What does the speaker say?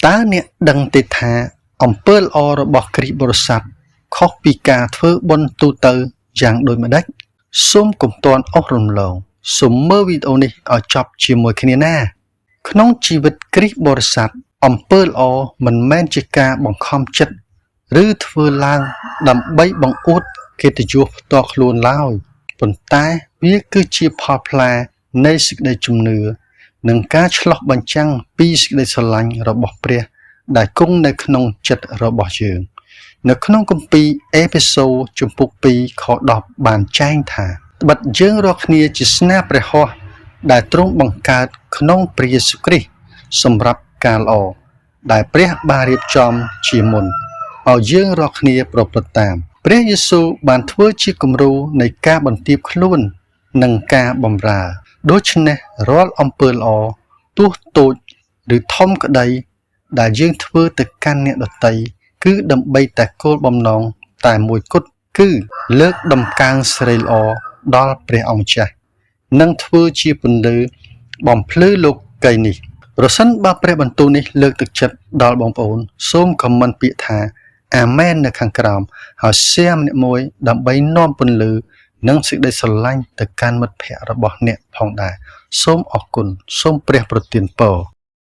តើអ្នកដឹងទេថាអំពើល្អរបស់គ្រីស្ទបរិស័ទខុសពីការធ្វើបុណ្យទូទៅយ៉ាងដូចម្តេចសូមកុំទាន់អស់រំលងសូមមើលវីដេអូនេះឲ្យចប់ជាមួយគ្នាណាក្នុងជីវិតគ្រីស្ទបរិស័ទអំពើល្អមិនមែនជាការបង្ខំចិត្តឬធ្វើឡើងដើម្បីបង្អួតកិត្តិយសផ្ទាល់ខ្លួនឡើយប៉ុន្តែវាគឺជាផលផ្លែនៃសេចក្តីជំនឿនិងការឆ្លុះបញ្ចាំងពីសេចក្តីស្រឡាញ់របស់ព្រះដែលគង់នៅក្នុងចិត្តរបស់យើងនៅក្នុងគម្ពីរអេភេសូរជំពូក2ខ10បានចែងថាត្បិតយើងរាល់គ្នាជាស្នាព្រះហស្ថដែលទ្រង់បង្កើតក្នុងព្រះយេស៊ូវគ្រីស្ទសម្រាប់ការល្អដែលព្រះបានរៀបចំជាមុនឲ្យយើងរាល់គ្នាប្រព្រឹត្តតាមព្រះយេស៊ូវបានធ្វើជាគំរូនៃការបន្ទាបខ្លួននិងការបម្រើដូច្នេះរាល់អំពើល្អទោះតូចឬធំក្តីដែលយើងធ្វើទៅកាន់អ្នកដទៃគឺដើម្បីតែគោលបំណងតែមួយគត់គឺលើកដំកើងសិរីល្អដល់ព្រះអង្គចាស់និងធ្វើជាពន្លឺបំភ្លឺលោកីយ៍នេះប្រសិនបើព្រះបន្ទូលនេះលើកទឹកចិត្តដល់បងប្អូនសូមខមមិនពាក្យថាអាមែននៅខាងក្រោមហើយ share ម្នាក់មួយដើម្បីនាំពន្លឺនិងសេចក្តីស្រឡាញ់ទៅកាន់មិត្តភ័ក្តិរបស់អ្នកផងដែរសូមអរគុណសូមព្រះប្រទានពរ